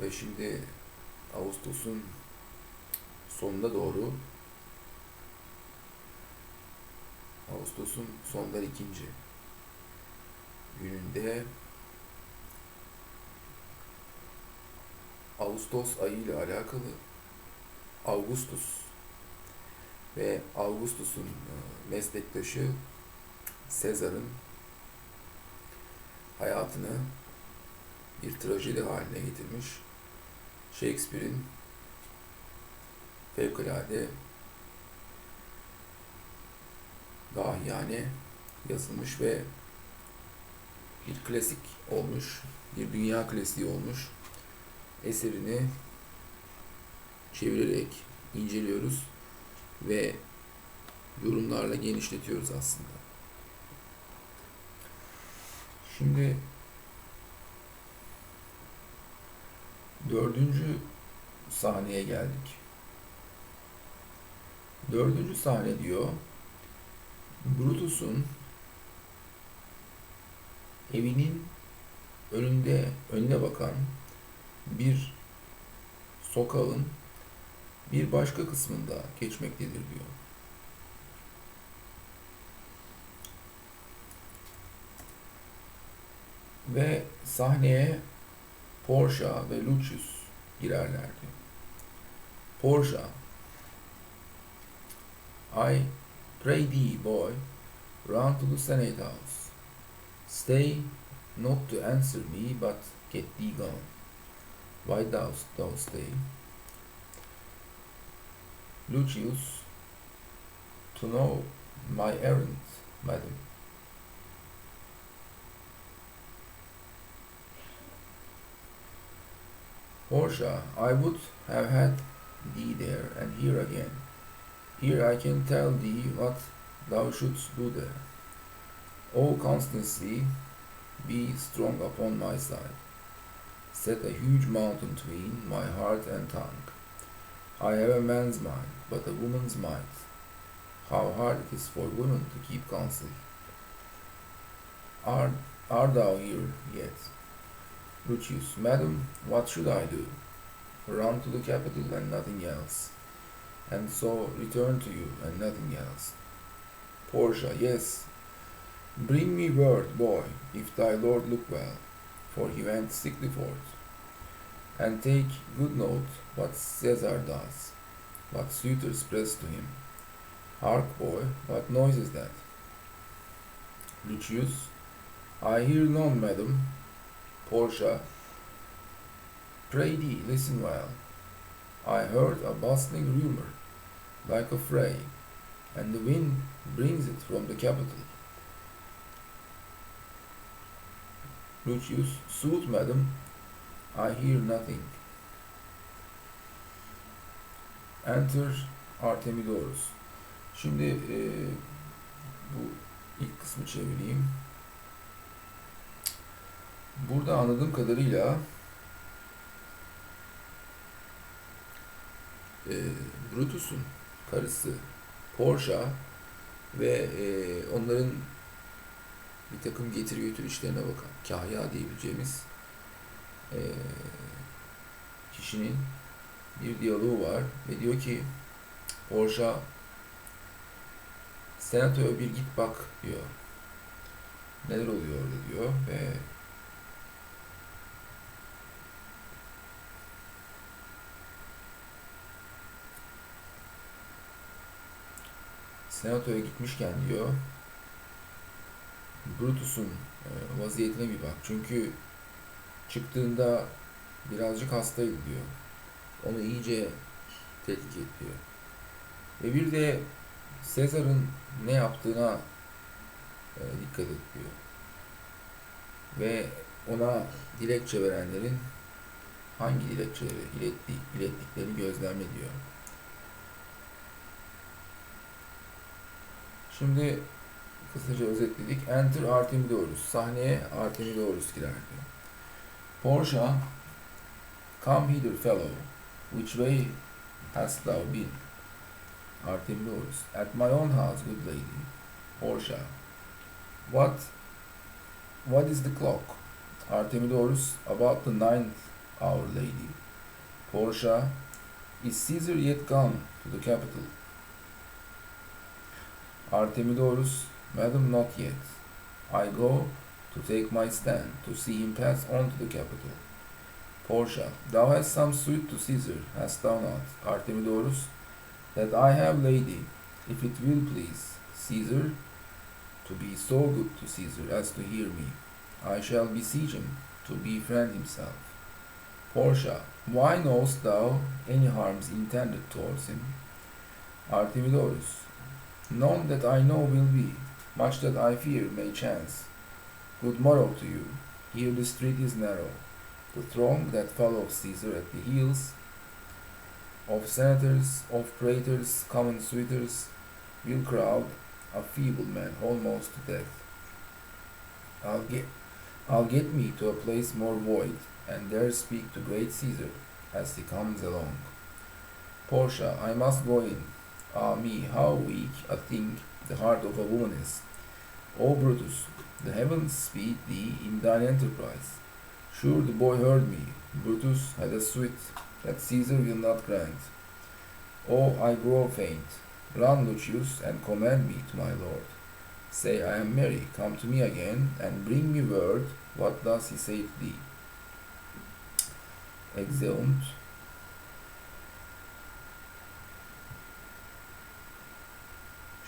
Ve şimdi Ağustos'un sonuna doğru, Ağustos'un sondan ikinci gününde Ağustos ayı ile alakalı Augustus ve Augustus'un meslektaşı Caesar'ın hayatını bir trajedi haline getirmiş Shakespeare'in fevkalade dahiyane yazılmış ve bir klasik olmuş, bir dünya klasiği olmuş eserini çevirerek inceliyoruz ve yorumlarla genişletiyoruz aslında. Şimdi 4. sahneye geldik. 4. sahne diyor, Brutus'un evinin önüne bakan bir sokağın bir başka kısmında geçmektedir diyor. Ve sahneye Portia ve Lucius girerlerdi. Portia, I pray thee, boy, run to the Senate house. Stay not to answer me, but get thee gone. Why dost thou stay? Lucius, to know my errand, madam. Portia, I would have had thee there and here again. Here I can tell thee what thou shouldst do there. O constancy, be strong upon my side. Set a huge mountain between my heart and tongue. I have a man's mind, but a woman's might. How hard it is for women to keep counsel. Art thou here yet? Lucius, madam, what should I do? Run to the capital and nothing else, and so return to you and nothing else. Portia, yes, bring me word, boy, if thy lord look well, for he went sickly forth. And take good note what Caesar does, what suitors press to him. Hark, boy, what noise is that? Lucius, I hear none, madam. Portia, pray thee, listen well. I heard a bustling rumor, like a fray, and the wind brings it from the capital. Lucius, sooth, madam, I hear nothing. Enter Artemidorus. Şimdi bu ilk kısmı çevireyim. Burada anladığım kadarıyla Brutus'un karısı Portia ve onların bir takım getir götür işlerine bakan kahya diyebileceğimiz kişinin bir diyaloğu var ve diyor ki Portia, senatoya bir git bak diyor. Neler oluyor orada diyor ve senatoya gitmişken diyor Brutus'un vaziyetine bir bak. Çünkü çıktığında birazcık hastaydı diyor. Onu iyice tetkik et diyor. Ve bir de Caesar'ın ne yaptığına dikkat et diyor. Ve ona dilekçe verenlerin hangi dilekçeleri ilettiklerini gözlemle diyor. Şimdi kısaca özetledik. Enter Artemidorus. Sahneye Artemidorus girer diyor. Portia, come hither, fellow. Which way hast thou been? Artemidorus, at my own house, good lady. Portia, what is the clock? Artemidorus, about the 9th hour, lady. Portia, is Caesar yet gone to the capital? Artemidorus, Madam, not yet. I go to take my stand, to see him pass on to the capital. Portia, thou hast some suit to Caesar, hast thou not? Artemidorus, that I have, lady, if it will please Caesar to be so good to Caesar as to hear me, I shall beseech him to befriend himself. Portia, why knowest thou any harms intended towards him? Artemidorus, none that I know will be, much that I fear may chance. Good morrow to you. Here the street is narrow. The throng that follows Caesar at the heels of senators, of praetors, common suitors, will crowd a feeble man almost to death. I'll get me to a place more void, and there speak to great Caesar as he comes along. Portia, I must go in. Ah me, how weak a thing the heart of a woman is. O Brutus, the heavens speed thee in thine enterprise. Sure the boy heard me. Brutus had a suit that Caesar will not grant. Oh, I grow faint. Run, Lucius, and commend me to my lord. Say, I am merry, come to me again, and bring me word, what does he say to thee? Exeunt.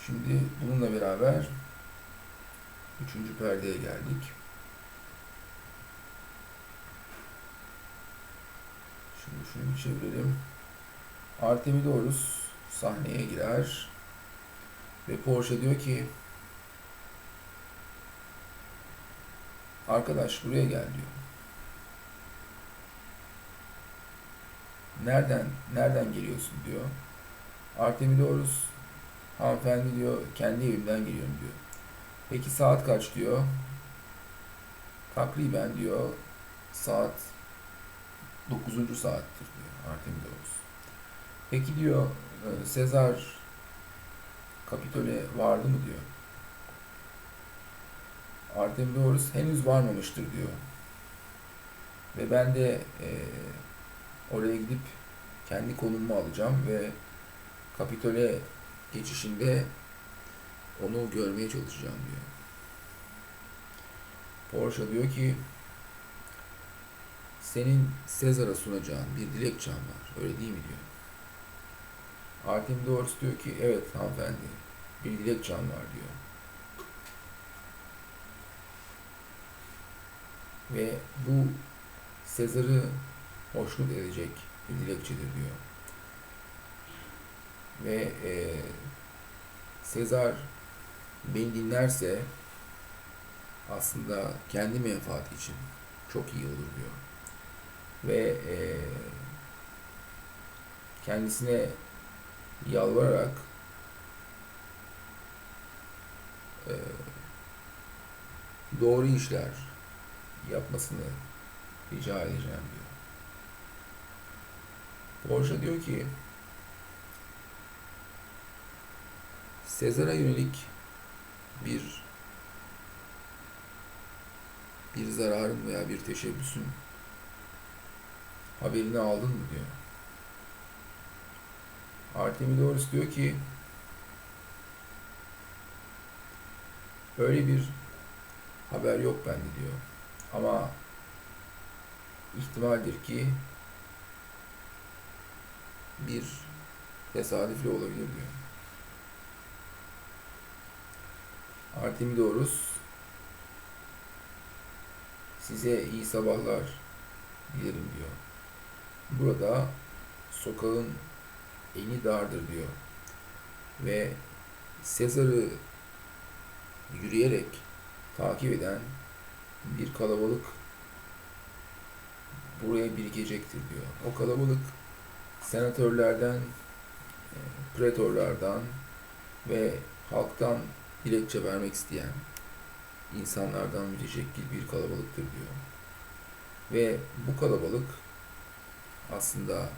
Şimdi bununla beraber 3. perdeye geldik. Şimdi şunu bir çevirelim. Artemidorus sahneye girer ve Portia diyor ki, arkadaş buraya gel diyor. Nereden geliyorsun diyor. Artemidorus, hanımefendi diyor, kendi evimden geliyorum diyor. Peki saat kaç diyor. Takriben diyor saat 9. saattir diyor Artemidorus. Peki diyor Sezar Kapitol'e vardı mı diyor. Artemidorus henüz varmamıştır diyor. Ve ben de oraya gidip kendi konumumu alacağım ve Kapitol'e geçişinde onu görmeye çalışacağım diyor. Portia diyor ki, senin Sezar'a sunacağın bir dilekçen var, öyle değil mi diyor. Artemidorus diyor ki, evet hanımefendi, bir dilekçen var diyor. Ve bu Sezar'ı hoşnut edecek bir dilekçedir diyor. Ve Sezar beni dinlerse aslında kendi menfaati için çok iyi olur diyor. Ve kendisine yalvararak doğru işler yapmasını rica edeceğim diyor. Portia diyor ki, Sezar'a yönelik bir zararın veya bir teşebbüsün haberini aldın mı diyor. Artemidorus diyor ki, öyle bir haber yok bende diyor. Ama ihtimaldir ki bir tesadüfle olabilir diyor. Artemidorus, size iyi sabahlar dilerim diyor. Burada sokağın eni dardır diyor. Ve Sezar'ı yürüyerek takip eden bir kalabalık buraya birikecektir diyor. O kalabalık senatörlerden, pretorlardan ve halktan dilekçe vermek isteyen insanlardan müteşekkil bir kalabalıktır diyor. Ve bu kalabalık aslında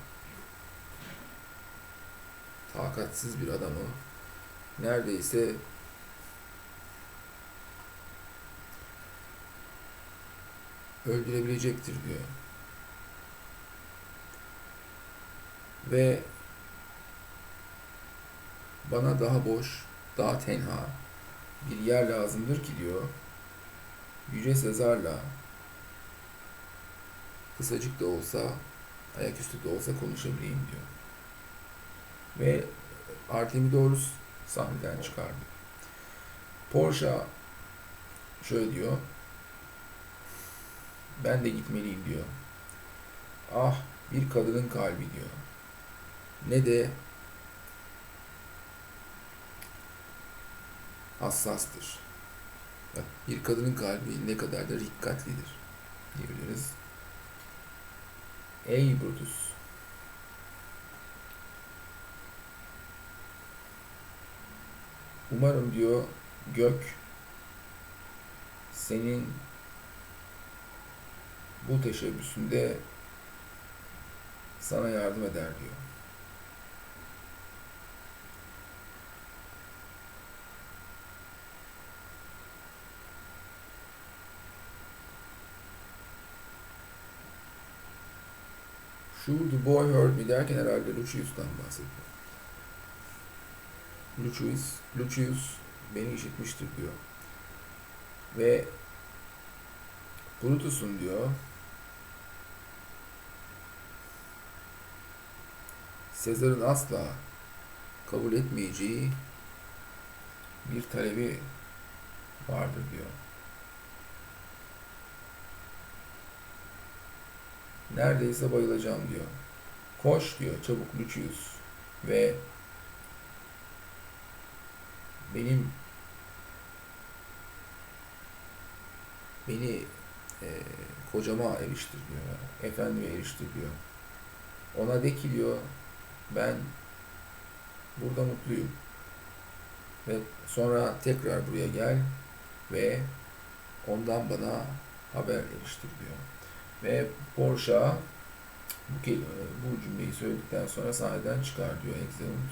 takatsiz bir adamı neredeyse öldürebilecektir diyor. Ve bana daha boş, daha tenha bir yer lazımdır ki diyor, Yüce Sezar'la kısacık da olsa, ayaküstü de olsa konuşabileyim diyor. Ve Artemidorus sahneden çıkardı. Portia şöyle diyor, ben de gitmeliyim diyor. Ah, bir kadının kalbi diyor. Ne de hassastır. Bak, bir kadının kalbi ne kadar da dikkatlidir diyebiliriz. Ey Brutus, umarım diyor gök senin bu teşebbüsünde sana yardım eder diyor. Şu The Boy Heard Me derken herhalde Lucius'tan bahsediyor. Lucius beni işitmiştir diyor. Ve Brutus'un diyor Sezar'ın asla kabul etmeyeceği bir talebi vardır diyor. Neredeyse bayılacağım diyor. Koş diyor çabuk Lucius ve beni kocama eriştir diyor. Efendime eriştir diyor. Ona de ki diyor ben burada mutluyum. Ve sonra tekrar buraya gel ve ondan bana haber eriştir diyor. Ve Portia bu cümleyi söyledikten sonra sahneden çıkar diyor Exeunt.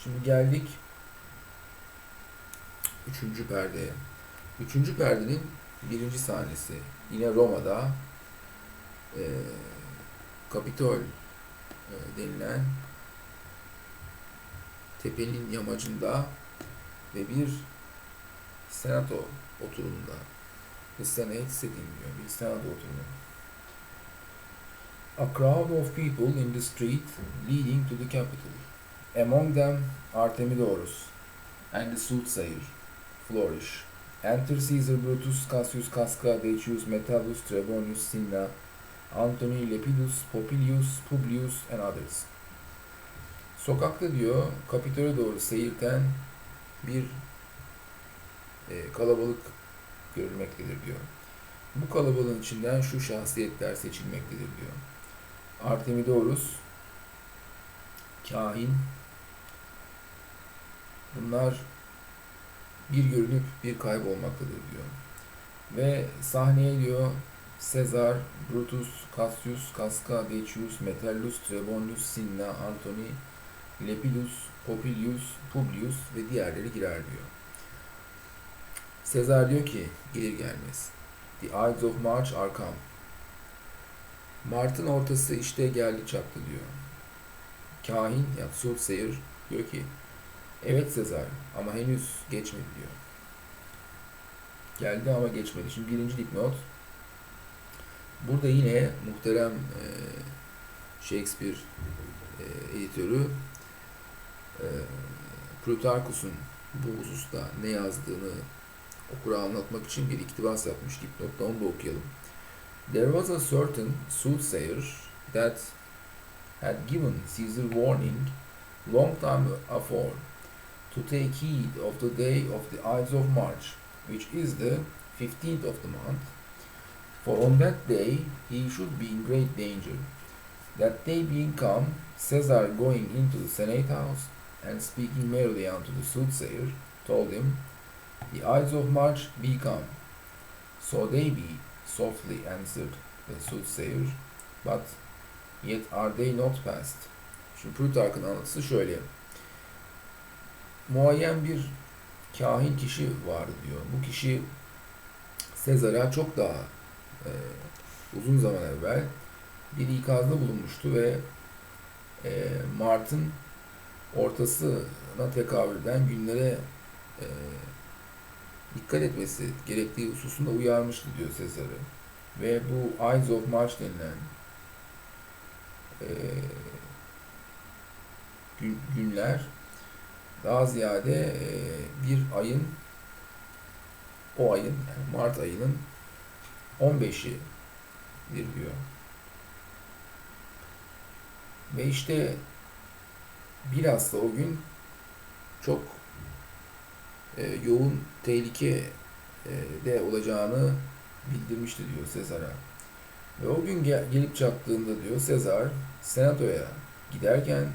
Şimdi geldik 3. perdeye. 3. perdenin 1. sahnesi. Yine Roma'da Kapitol denilen tepenin yamacında ve bir senato oturumunda. The Senate sitting diyor. Bir senato oturumu. A crowd of people in the street leading to the capital. Among them Artemidorus and the soothsayer flourish. Enter Caesar, Brutus, Cassius, Casca, Decius, Metellus, Trebonius, Cinna, Antony, Lepidus, Popilius, Publius and others. Sokakta diyor, Kapitol'e doğru seyirten bir kalabalık görülmektedir diyor. Bu kalabalığın içinden şu şahsiyetler seçilmektedir diyor. Artemidorus, kahin, bunlar bir görünüp bir kaybolmaktadır diyor. Ve sahneye diyor Sezar, Brutus, Cassius, Casca, Decius, Metellus, Trebonius, Cinna, Antony, Lepidus, Popilius, Publius ve diğerleri girer diyor. Sezar diyor ki gelir gelmez. The Ides of March are come. Mart'ın ortası işte geldi çattı diyor. Kahin ya soothsayer diyor ki evet Sezar ama henüz geçmedi diyor. Geldi ama geçmedi. Şimdi 1. dipnot. Burada yine muhterem Shakespeare editörü Plutarchus'un bu hususta ne yazdığını okura anlatmak için bir iktibas yapmış dipnotta, onu da okuyalım. There was a certain soothsayer that had given Caesar warning long time afore to take heed of the day of the Ides of March, which is the 15th of the month, for on that day he should be in great danger. That day being come, Caesar going into the Senate house, and speaking merrily unto the soothsayer, told him, The Ides of March be come. So they be, softly answered the soothsayer, but yet are they not past. Şimdi Plutarch'ın anlatısı şöyle. Muayyen bir kahin kişi vardı diyor. Bu kişi Sezar'a çok daha uzun zaman evvel bir ikazda bulunmuştu ve Mart'ın ortasına tekabül eden günlere e, dikkat etmesi gerektiği hususunda uyarmıştı diyor Sezar'ı. Ve bu Ides of March denilen e, günler daha ziyade bir ayın, o ayın, yani Mart ayının 15'i diyor. Ve işte bilhassa o gün çok yoğun tehlike de olacağını bildirmişti diyor Sezar'a. Ve o gün gelip çattığında diyor Sezar senatoya giderken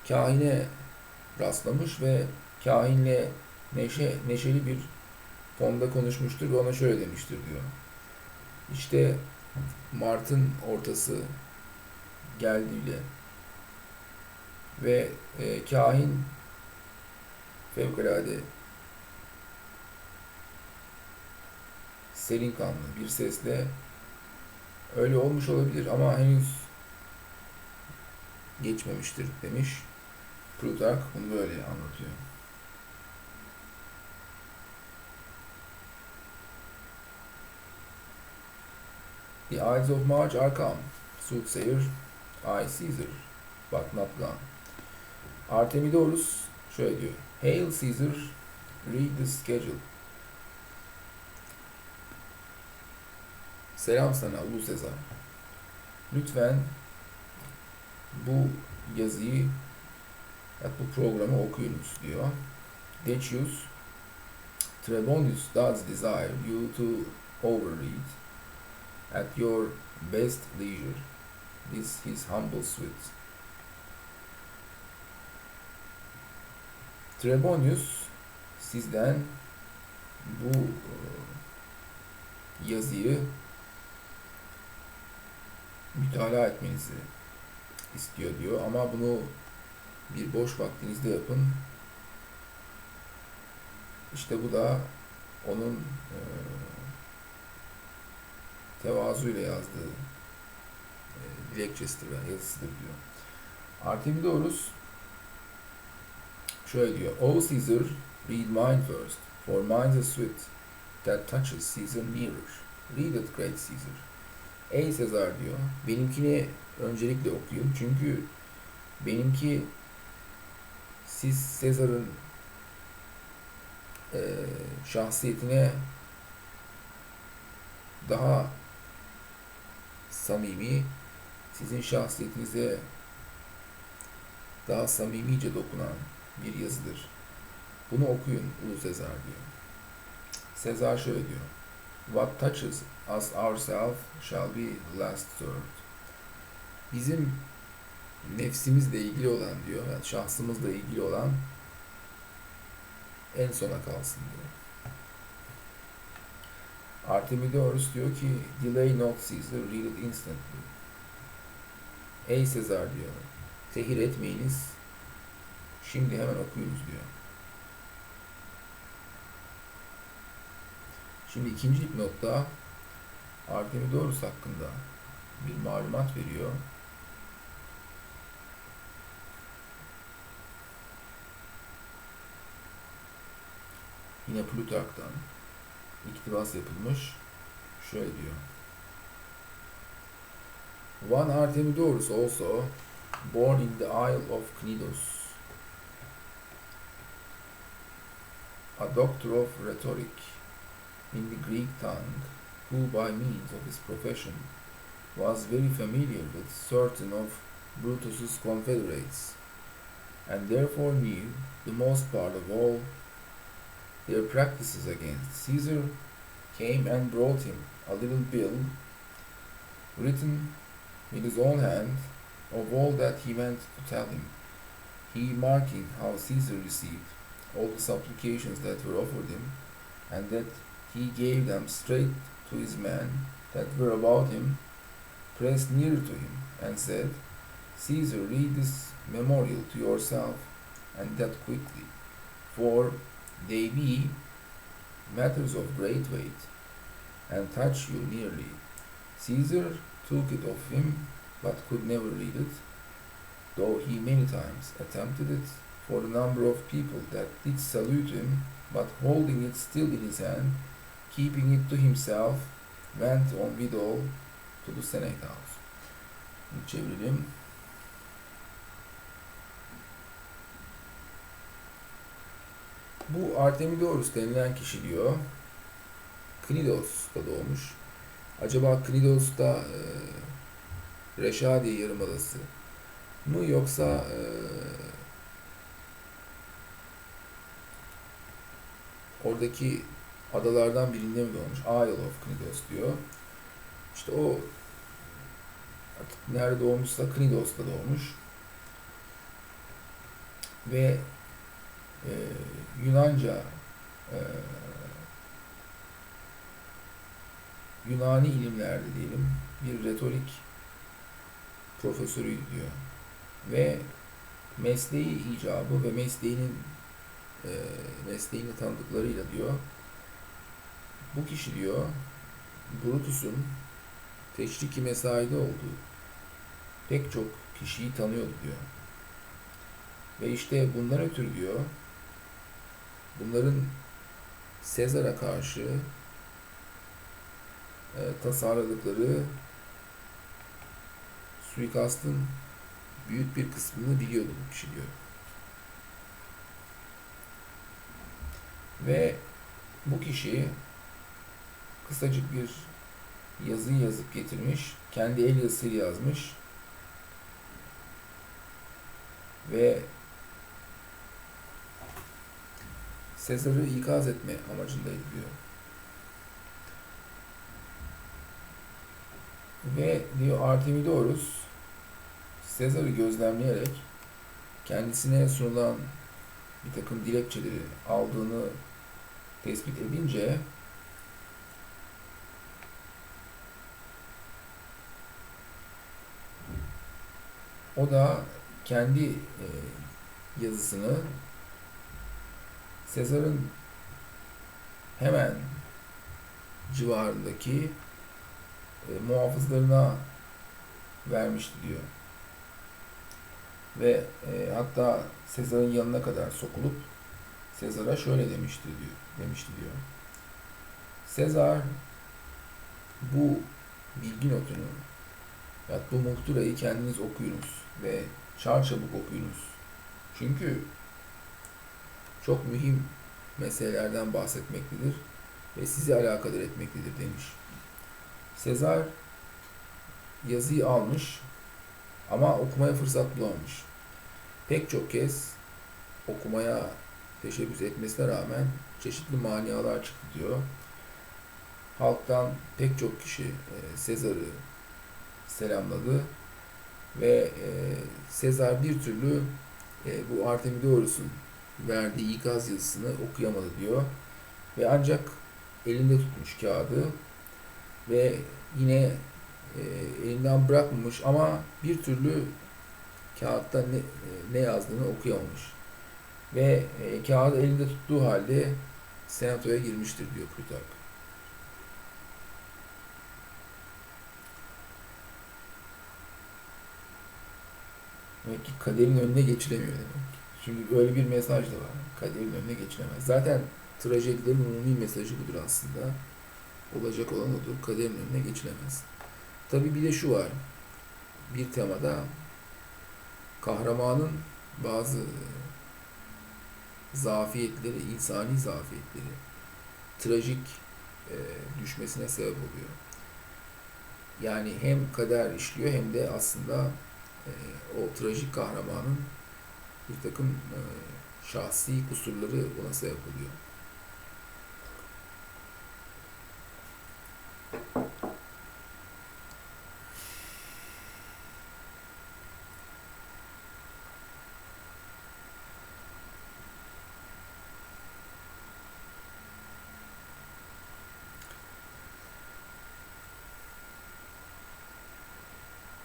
kahine rastlamış ve kahinle neşeli bir tonda konuşmuştur ve ona şöyle demiştir diyor. İşte Mart'ın ortası geldi bile ve kahin fevkalade serin kanlı bir sesle öyle olmuş olabilir ama henüz geçmemiştir demiş. Plutark bunu böyle anlatıyor. The Ides of March are come, soothsayer, I Caesar, but not gone. Artemidorus şöyle diyor. Hail Caesar, read the schedule. Selam sana Ulu Sezar. Lütfen bu yazıyı, bu programı okuyunuz diyor. Decius Trebonius does desire you to overread at your best leisure this his humble suite. Trebonius sizden bu yazıyı mütalaa etmenizi istiyor diyor ama bunu bir boş vaktinizde yapın. İşte bu da onun tevazuyla yazdığı dilekçesidir ve yazısıdır diyor. Artemidorus şöyle diyor. O Caesar, read mine first, for mine's a sweet that touches Caesar nearer. Read it, great Caesar. Ey Sezar diyor, benimkini öncelikle okuyun çünkü benimki siz Sezar'ın şahsiyetine daha samimi, sizin şahsiyetinize daha samimice dokunan bir yazıdır. Bunu okuyun Ulu Sezar diyor. Sezar şöyle diyor. What touches us ourselves shall be last served. Bizim nefsimizle ilgili olan diyor, yani şahsımızla ilgili olan en sona kalsın diyor. Artemidorus diyor ki, delay not Caesar, read it instantly. Ey Sezar diyor, tehir etmeyiniz, şimdi hemen okuyunuz diyor. Şimdi ikinci dipnotta Artemidorus hakkında bir malumat veriyor. Yine Plutark'tan iktibas yapılmış. Şöyle diyor. One Artemidorus also, born in the Isle of Cnidos, a doctor of rhetoric in the Greek tongue, who by means of his profession was very familiar with certain of Brutus's confederates, and therefore knew the most part of all their practices against Caesar, came and brought him a little bill written with his own hand of all that he meant to tell him, he marking how Caesar received all the supplications that were offered him, and that he gave them straight to his men that were about him, pressed nearer to him, and said, Caesar, read this memorial to yourself, and that quickly, for they be matters of great weight, and touch you nearly. Caesar took it of him, but could never read it, though he many times attempted it, for the number of people that did salute him, but holding it still in his hand, keeping it to himself, went on withal to the Senate House. Çevirelim. Bu Artemidorus denilen kişi diyor, Knidos'ta doğmuş. Acaba Knidos da Reşadiye Yarımadası mı, yoksa oradaki adalardan birinde mi doğmuş? Isle of Knidos diyor. İşte o artık nerede doğmuşsa Knidos'ta doğmuş. Ve Yunanca Yunani ilimlerde diyelim bir retorik profesörüydü diyor. Ve mesleği icabı ve mesleğini tanıdıklarıyla diyor, bu kişi diyor Brutus'un teşriki mesaide olduğu pek çok kişiyi tanıyordu diyor. Ve işte bundan ötürü diyor, bunların Sezar'a karşı tasarladıkları suikastın büyük bir kısmını biliyordu bu kişi diyor. Ve bu kişi kısacık bir yazı yazıp getirmiş, kendi el yazısıyla yazmış ve Sezar'ı ikaz etme amacındaydı diyor. Ve diyor Artemidorus Sezar'ı gözlemleyerek kendisine sunulan bir takım dilekçeleri aldığını tespit edince o da kendi yazısını Sezar'ın hemen civarındaki muhafızlarına vermişti diyor. Ve hatta Sezar'ın yanına kadar sokulup Sezar'a şöyle demişti diyor. Sezar, bu bilgi notunu ya bu muhtırayı kendiniz okuyunuz ve çarçabuk okuyunuz. Çünkü çok mühim meselelerden bahsetmektedir ve sizi alakadar etmektedir demiş. Sezar yazıyı almış ama okumaya fırsat bulamamış. Pek çok kez okumaya teşebbüs etmesine rağmen çeşitli manialar çıktı diyor. Halktan pek çok kişi Sezar'ı selamladı ve Sezar bir türlü bu Artemidorus'un verdiği ikaz yazısını okuyamadı diyor. Ve ancak elinde tutmuş kağıdı ve yine elinden bırakmamış ama bir türlü kağıtta ne yazdığını okuyamamış. Ve kağıdı elinde tuttuğu halde senatoya girmiştir diyor Plutark. Demek ki kaderin önüne geçilemiyor demek. Çünkü böyle bir mesaj da var. Kaderin önüne geçilemez. Zaten trajedilerin umumi mesajı budur aslında. Olacak olan odur. Kaderin önüne geçilemez. Tabii bir de şu var. Bir temada kahramanın bazı zafiyetleri, insani zafiyetleri trajik düşmesine sebep oluyor. Yani hem kader işliyor hem de aslında o trajik kahramanın bir takım şahsi kusurları ona sebep oluyor.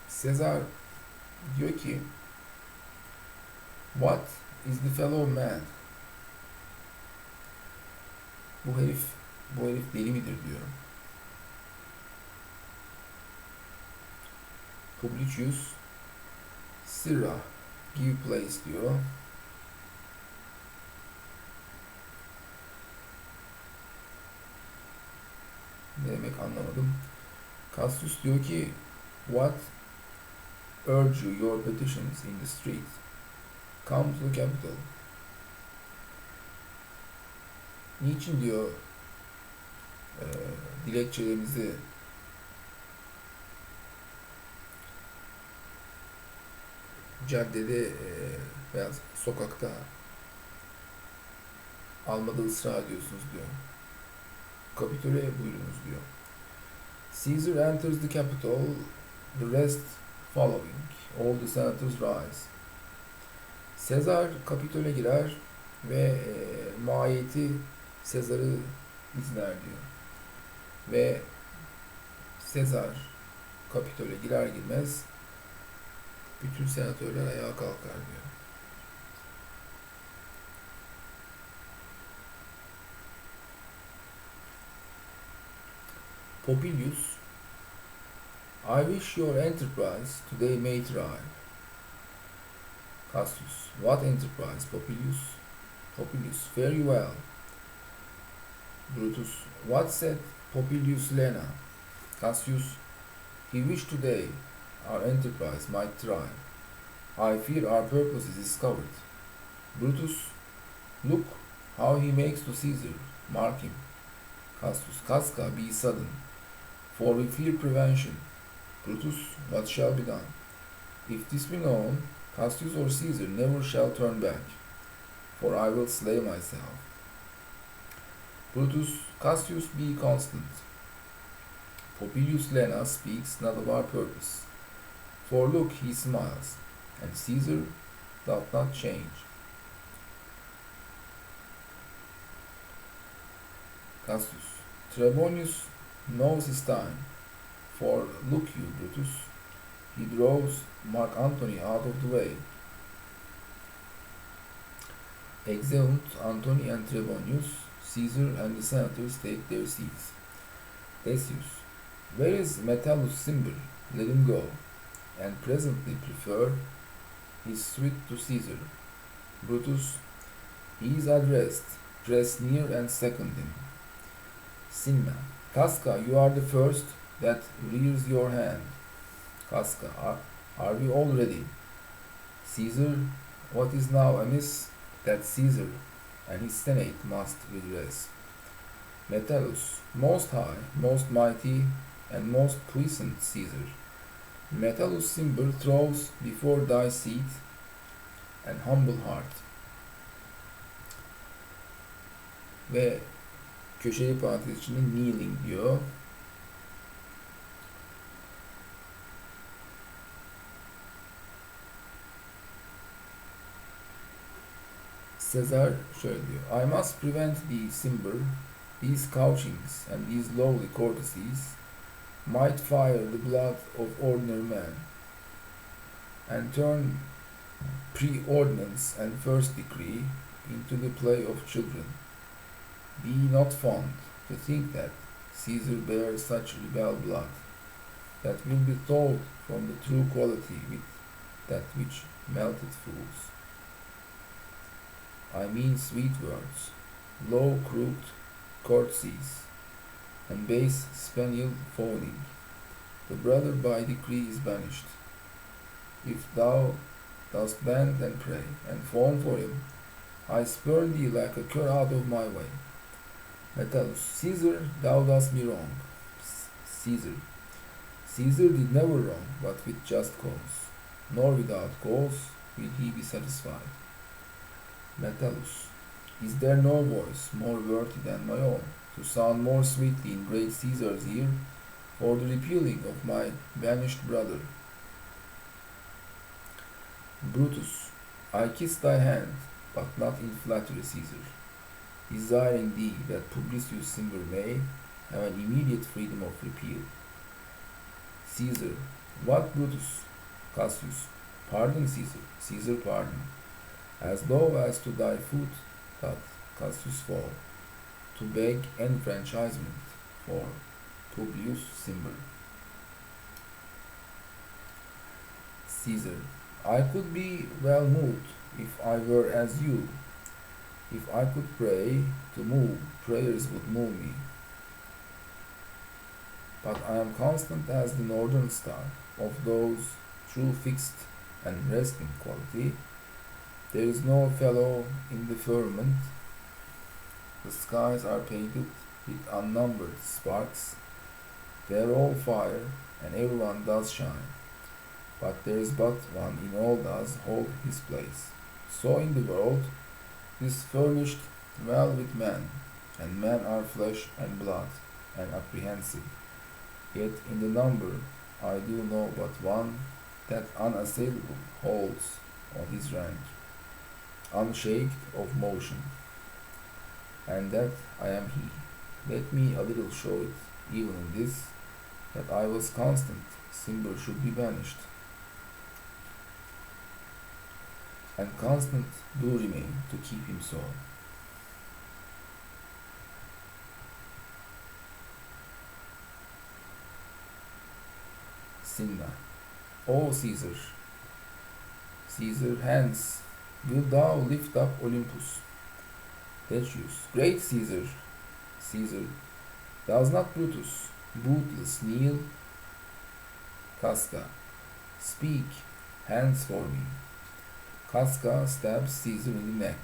Sezar diyor ki, "What is the fellow man?" Bu herif deli midir diyor. Publius Sirra Give place diyor. Ne demek anlamadım. Cassius diyor ki what urge you your petitions in the street? Come to the capital. Niçin diyor dilekçelerinizi caddede veya sokakta almada ısrar ediyorsunuz diyor. Kapitole buyurunuz diyor. Caesar enters the capital, the rest following. All the senators rise. Sezar kapitole girer ve mahiyeti Sezar'ı izler diyor. Ve Sezar kapitole girer girmez bütün senatörler ayağa kalkar diyor. Popilius, I wish your enterprise today may thrive. Cassius, what enterprise, Popilius? Popilius, fare you well. Brutus, what said Popilius Lena? Cassius, he wished today our enterprise might thrive. I fear our purpose is discovered. Brutus, look how he makes to Caesar, mark him. Cassius, Casca, be sudden, for we fear prevention. Brutus, what shall be done? If this be known, Cassius or Caesar never shall turn back, for I will slay myself. Brutus, Cassius, be constant. Popilius Lena speaks not of our purpose, for look, he smiles, and Caesar doth not change. Cassius, Trebonius knows his time, for look you, Brutus, he draws Mark Antony out of the way. Exeunt Antony and Trebonius, Caesar and the senators take their seats. Decius, where is Metellus Cimber? Let him go, and presently prefer his suite to Caesar. Brutus, he is addressed, press near and second him. Cinna, Casca, you are the first that rears your hand. Casca, are we all ready? Caesar, what is now amiss that Caesar and his senate must redress? Metellus, most high, most mighty, and most puissant Caesar, Metellus Cimber throws before thy seat an humble heart. Ve köşeli parantez içinde kneeling diyor. Caesar şöyle diyor. I must prevent thee, Cimber, these couchings and these lowly courtesies might fire the blood of ordinary men, and turn pre-ordinance and first decree into the play of children. Be not fond to think that Caesar bears such rebel blood, that will be thawed from the true quality with that which melted fools. I mean sweet words, low crooked courtesies, and base spaniel fawning. The brother by decree is banished. If thou dost bend and pray, and fawn for him, I spurn thee like a cur out of my way. Metellus, Caesar, thou dost me wrong. Caesar did never wrong, but with just cause, nor without cause will he be satisfied. Metellus, is there no voice more worthy than my own, to sound more sweetly in great Caesar's ear, for the repealing of my banished brother? Brutus, I kiss thy hand, but not in flattery, Caesar, desiring thee that Publius Cimber may have an immediate freedom of repeal. Caesar, what Brutus? Cassius, pardon, Caesar. Caesar, pardon. As low as to thy foot doth Cassius fall, to beg enfranchisement for Publius Cimber. Caesar, I could be well moved if I were as you. If I could pray to move, prayers would move me. But I am constant as the northern star, of those true fixed and resting quality. There is no fellow in the firmament. The skies are painted with unnumbered sparks. They are all fire, and everyone does shine. But there is but one in all does hold his place. So in the world is furnished well with men, and men are flesh and blood, and apprehensive. Yet in the number I do know but one that unassailable holds on his rank, unshaked of motion, and that I am he. Let me a little show it, even in this, that I was constant, Simber should be banished, and constant do remain to keep him so. Cinna. O Caesar, Caesar, hence wilt thou lift up Olympus? Decius, great Caesar, Caesar, does not Brutus, bootless, kneel? Casca, speak, hands for me. Casca stabs Caesar in the neck.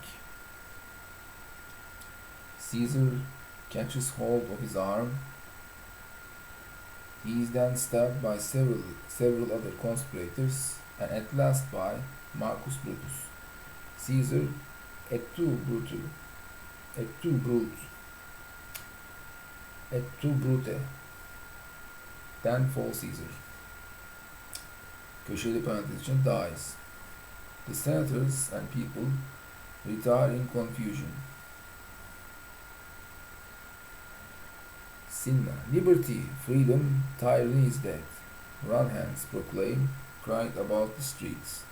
Caesar catches hold of his arm. He is then stabbed by several other conspirators, and at last by Marcus Brutus. Caesar et tu brutu, et tu brute, et tu brute. Then falls Caesar. Köşeli parantez için dies. The senators and people retire in confusion. Cinna, liberty, freedom, tyranny is dead. Run hence, proclaim, cried about the streets.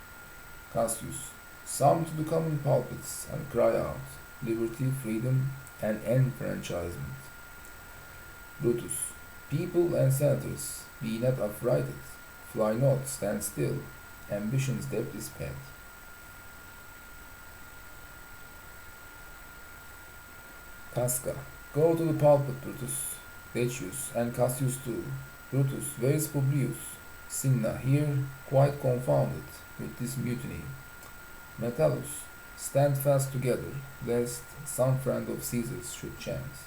Cassius, some to the common pulpits and cry out, liberty, freedom, and enfranchisement. Brutus, people and senators, be not affrighted, fly not, stand still, ambition's depth is pent. Casca, go to the pulpit, Brutus. Decius, and Cassius too. Brutus, where is Publius? Cinna, here, quite confounded with this mutiny. Metellus, stand fast together, lest some friend of Caesar's should chance.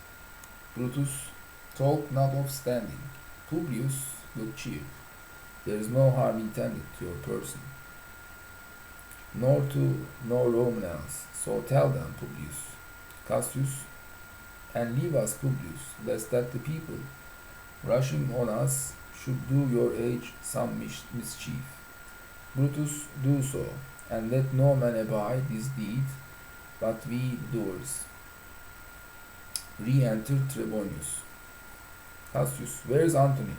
Brutus, talk not of standing. Publius, good cheer. There is no harm intended to your person, nor to no Roman else. So tell them, Publius. Cassius, and leave us, Publius, lest that the people, rushing on us, should do your age some mischief. Brutus, do so, and let no man abide this deed, but we the doers. Re-entered Trebonius. Cassius, where is Antony?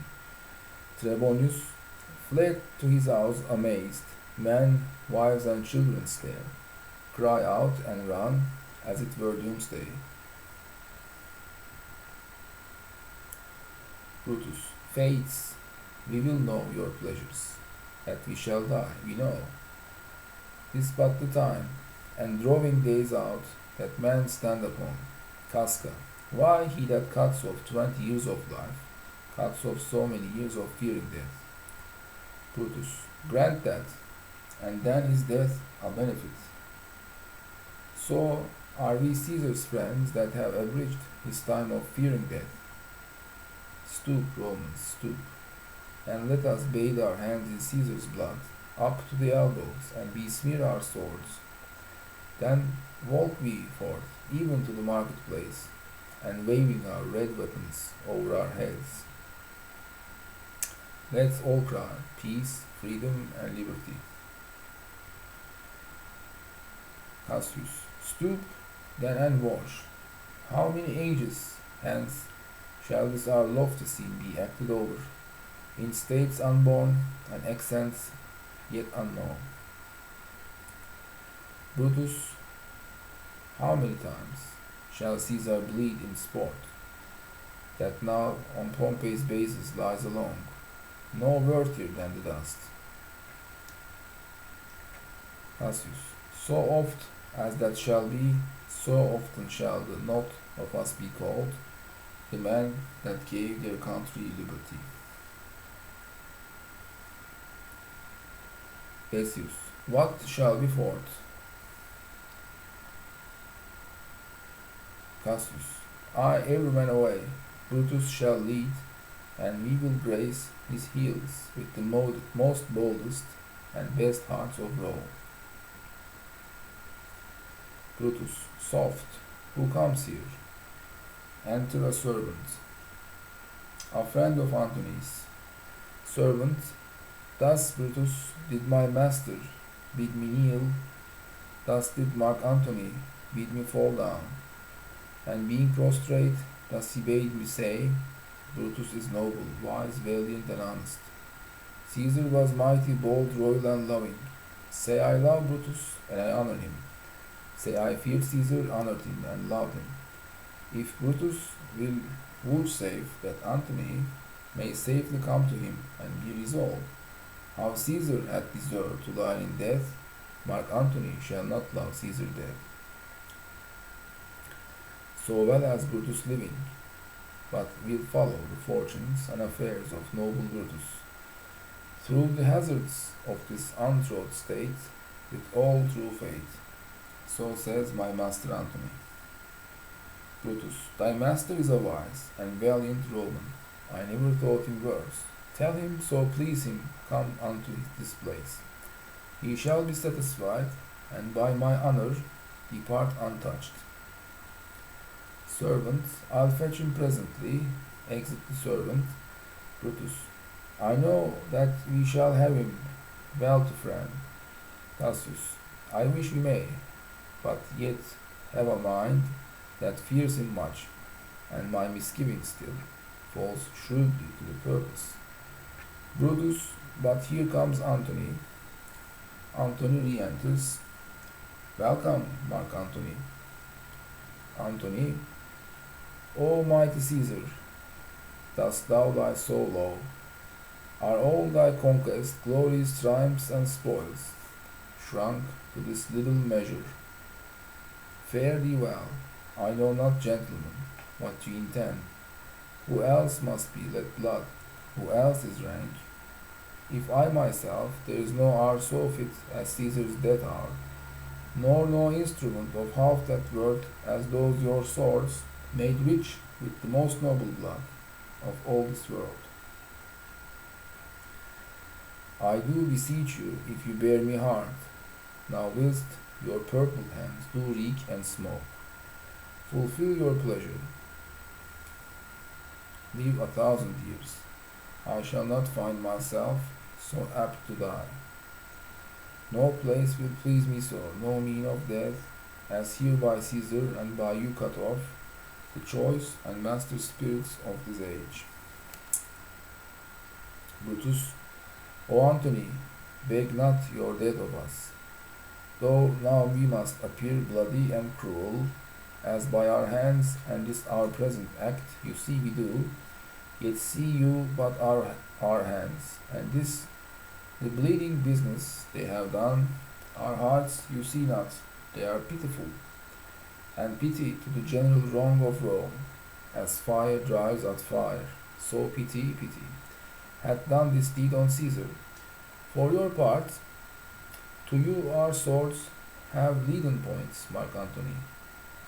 Trebonius fled to his house amazed. Men, wives, and children stare, cry out and run, as it were doomsday. Brutus, fates, we will know your pleasures, that we shall die, we know. 'Tis but the time, and drawing days out, that men stand upon. Casca, why he that cuts off 20 years of life, cuts off so many years of fearing death? Brutus, grant that, and then is death a benefit. So are we Caesar's friends that have abridged his time of fearing death. Stoop, Romans, stoop, and let us bathe our hands in Caesar's blood, up to the elbows, and besmear our swords. Then walk we forth, even to the marketplace, and waving our red weapons over our heads. Let's all cry, peace, freedom, and liberty. Cassius, stoop, then and wash. How many ages hence shall this our lofty scene be acted over, in states unborn and accents yet unknown? Brutus, how many times shall Caesar bleed in sport, that now on Pompey's bases lies along, no worthier than the dust? Cassius. So oft as that shall be, so often shall the not of us be called the men that gave their country liberty. Cassius. What shall be forth? Cassius. Every man away. Brutus shall lead, and we will grace his heels with the most boldest and best hearts of Rome. Brutus. Soft. Who comes here? Enter a servant. A friend of Antony's. Servant. Thus, Brutus, did my master bid me kneel, thus did Mark Antony bid me fall down, and being prostrate, thus he bade me say, Brutus is noble, wise, valiant, and honest. Caesar was mighty, bold, royal, and loving. Say I love Brutus, and I honor him. Say I feared Caesar, honored him, and loved him. If Brutus will vouchsafe that Antony may safely come to him, and be resolved, how Caesar hath deserved to lie in death, Mark Antony shall not love Caesar dead, so well as Brutus living, but will follow the fortunes and affairs of noble Brutus, through the hazards of this untrod state, with all true faith. So says my master Antony. Brutus. Thy master is a wise and valiant Roman. I never thought him worse. Tell him, so please him, come unto this place. He shall be satisfied, and by my honor depart untouched. Servant. I'll fetch him presently. Exit the servant. Brutus. I know that we shall have him well to friend. Cassius. I wish we may, but yet have a mind that fears him much, and my misgiving still falls shrewdly to the purpose. Brutus. But here comes Antony. Antony re-enters. Welcome, Mark Antony. Antony. O mighty Caesar, dost thou lie so low? Are all thy conquests, glories, triumphs, and spoils shrunk to this little measure? Fare thee well. I know not, gentlemen, what ye intend. Who else must be let blood? Who else is rank? If I myself, there is no hour so fit as Caesar's death hour, nor no instrument of half that worth as those your swords, made rich with the most noble blood of all this world. I do beseech you, if you bear me hard, now whilst your purple hands do reek and smoke, fulfill your pleasure, live 1,000 years. I shall not find myself so apt to die. No place will please me so, no mean of death, as here by Caesar and by you cut off, the choice and master spirits of this age. Brutus. O Antony, beg not your death of us, though now we must appear bloody and cruel, as by our hands and this our present act you see we do, yet see you but our hands, and this the bleeding business they have done, our hearts you see not, they are pitiful, and pity to the general wrong of Rome, as fire drives at fire, so pity, hath done this deed on Caesar. For your part, to you our swords have leaden points, Mark Antony,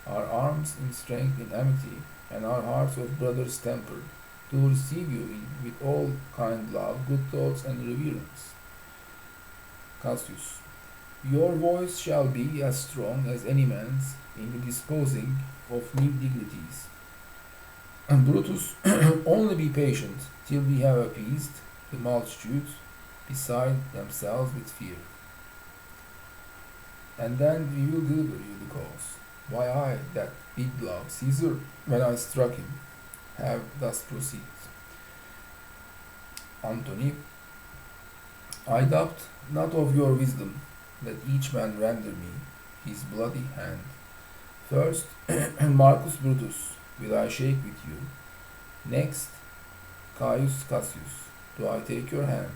our arms in strength in amity, and our hearts of brothers tempered, to receive you in with all kind love, good thoughts, and reverence. Cassius. Your voice shall be as strong as any man's in the disposing of new dignities. And Brutus, only be patient till we have appeased the multitude beside themselves with fear. And then we will deliver you the cause. Why I, that big love Caesar, when I struck him, have thus proceeded. Antony. I doubt not of your wisdom, let each man render me his bloody hand. First, Marcus Brutus will I shake with you. Next, Caius Cassius, do I take your hand.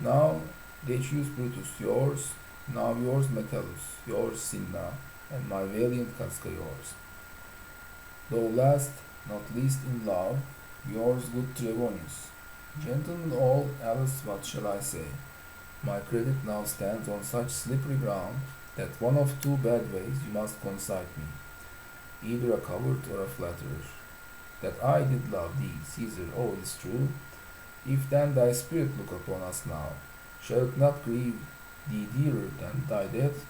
Now, Decius Brutus yours, Now yours Metellus, yours Cinna, and my valiant Casca yours. Though last, not least in love, yours good Trevonius. Gentlemen all, else what shall I say? My credit now stands on such slippery ground that one of two bad ways you must concite me, either a coward or a flatterer. That I did love thee, Caesar, all is true. If then thy spirit look upon us now, shall it not grieve thee dearer than thy death,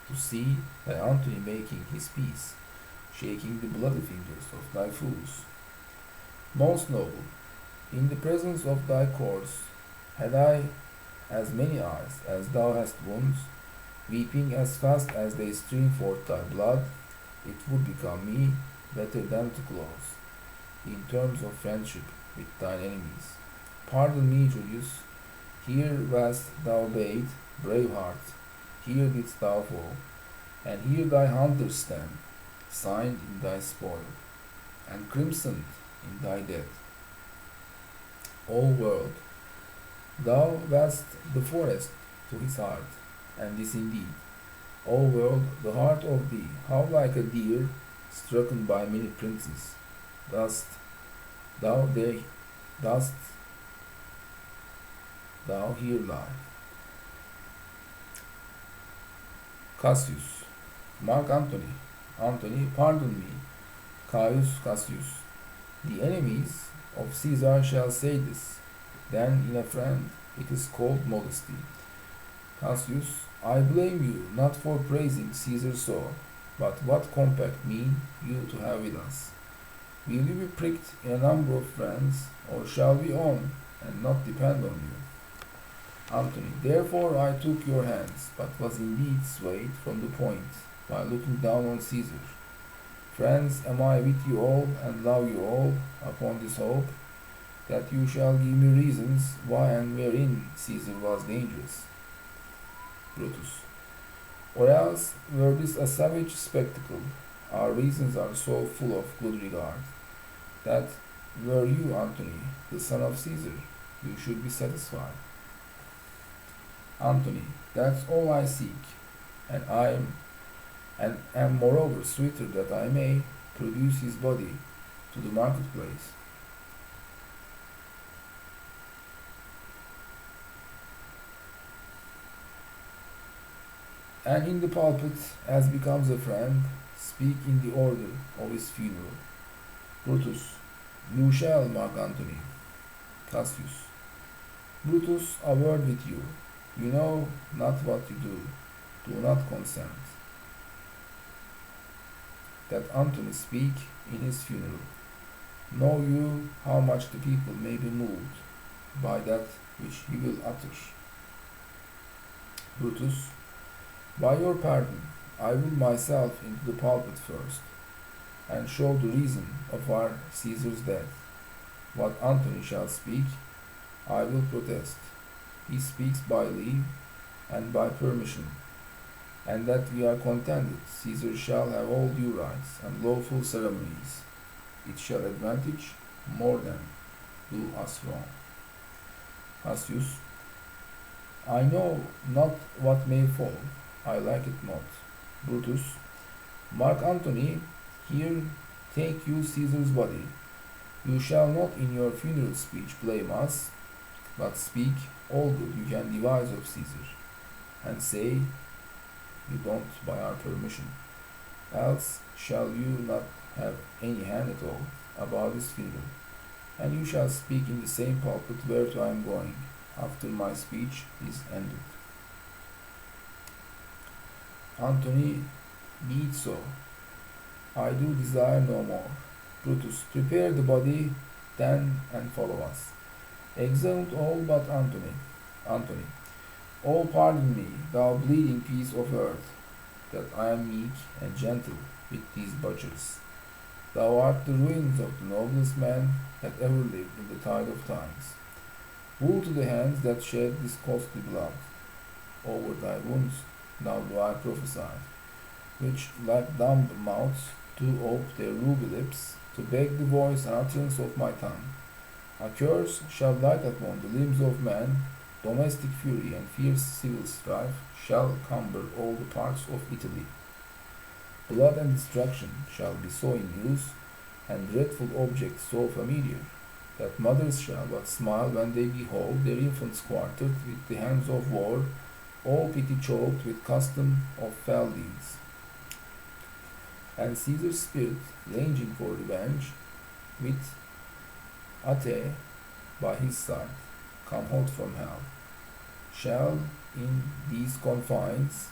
to see thy Antony making his peace, shaking the bloody fingers of thy fools? Most noble, in the presence of thy courts, had I as many eyes as thou hast wounds, weeping as fast as they stream forth thy blood, it would become me better than to close, in terms of friendship, with thine enemies. Pardon me, Julius, here wast thou bathed, brave heart, here didst thou fall, and here thy hunters stand, signed in thy spoil, and crimsoned in thy death. O world, thou wast the forest to his heart, and this indeed. O world, the heart of thee, how like a deer stricken by many princes, dost thou here lie. Cassius, Mark Antony, Antony, pardon me, Caius Cassius. The enemies of Caesar shall say this, then in a friend it is called modesty. Cassius, I blame you not for praising Caesar so, but what compact mean you to have with us? Will you be pricked in a number of friends, or shall we own and not depend on you? Antony, therefore I took your hands, but was indeed swayed from the point by looking down on Caesar. Friends, am I with you all and love you all upon this hope, that you shall give me reasons why and wherein Caesar was dangerous. Brutus. Or else were this a savage spectacle, our reasons are so full of good regard, that were you, Antony, the son of Caesar, you should be satisfied. Antony, that's all I seek, and am moreover sweeter that I may produce his body to the marketplace. And in the pulpit, as becomes a friend, speak in the order of his funeral. Brutus, you shall, Mark Antony. Cassius, Brutus, a word with you. You know not what you do. Do not consent. That Antony speak in his funeral. Know you how much the people may be moved by that which he will utter. Brutus, by your pardon, I will myself into the pulpit first, and show the reason of our Caesar's death. What Antony shall speak, I will protest. He speaks by leave and by permission, and that we are contented Caesar shall have all due rights and lawful ceremonies. It shall advantage more than do us wrong. Cassius, I know not what may fall, I like it not. Brutus, Mark Antony, here take you Caesar's body. You shall not in your funeral speech blame us, but speak all good you can devise of Caesar, and say you don't by our permission. Else shall you not have any hand at all about his funeral, and you shall speak in the same pulpit whereto I am going, after my speech is ended. Antony, be it so. I do desire no more. Brutus, prepare the body then and follow us. Exeunt all but Antony. Antony, oh pardon me, thou bleeding piece of earth, that I am meek and gentle with these butchers. Thou art the ruins of the noblest man that ever lived in the tide of times. Woe to the hands that shed this costly blood. Over thy wounds now do I prophesy, which like dumb mouths do ope their ruby lips to beg the voice and utterance of my tongue. A curse shall light upon the limbs of man domestic fury and fierce civil strife shall cumber all the parts of Italy. Blood and destruction shall be so in use, and dreadful objects so familiar, that mothers shall but smile when they behold their infants quartered with the hands of war, all pity choked with custom of fell deeds. And Caesar's spirit, ranging for revenge, with Ate by his side, come hot from hell, shall in these confines,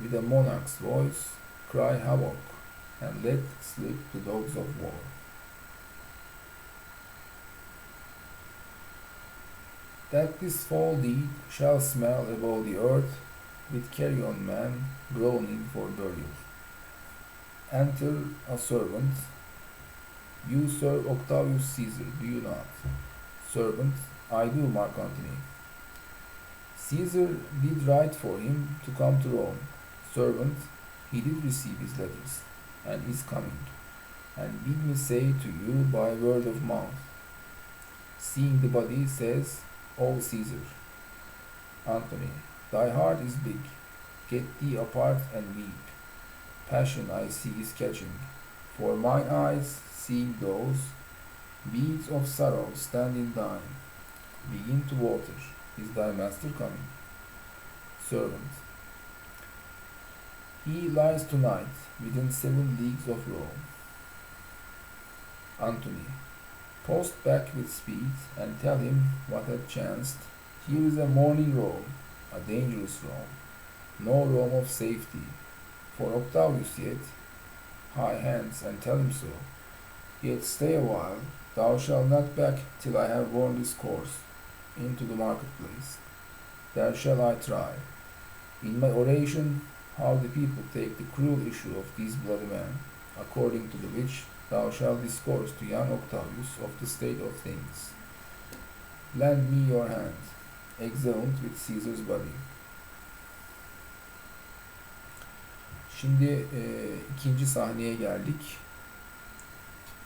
with a monarch's voice, cry havoc, and let slip the dogs of war. That this foul deed shall smell above the earth, with carrion man groaning for burial. Enter a servant. You serve Octavius Caesar, do you not? Servant, I do, Mark Antony. Caesar did write for him to come to Rome. Servant, he did receive his letters, and is coming, and bid me say to you by word of mouth. Seeing the body, says, O Caesar. Antony, thy heart is big. Get thee apart and weep. Passion I see is catching, for mine eyes, seeing those beads of sorrow stand in thine, begin to water. Is thy master coming? Servant, he lies tonight within 7 leagues of Rome. Antony, post back with speed, and tell him what hath chanced. Here is a morning Rome, a dangerous Rome, no Rome of safety. For Octavius yet, high hands, and tell him so. Yet stay a while, thou shalt not back till I have worn this course into the marketplace. There shall I try, in my oration, how the people take the cruel issue of these bloody men, according to the which thou shalt discourse to young Octavius of the state of things. Lend me your hand, exeunt with Caesar's body. Şimdi ikinci sahneye geldik.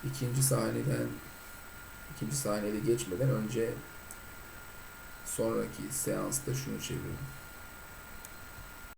İkinci sahnede geçmeden önce sonraki seansta şunu çeviriyorum.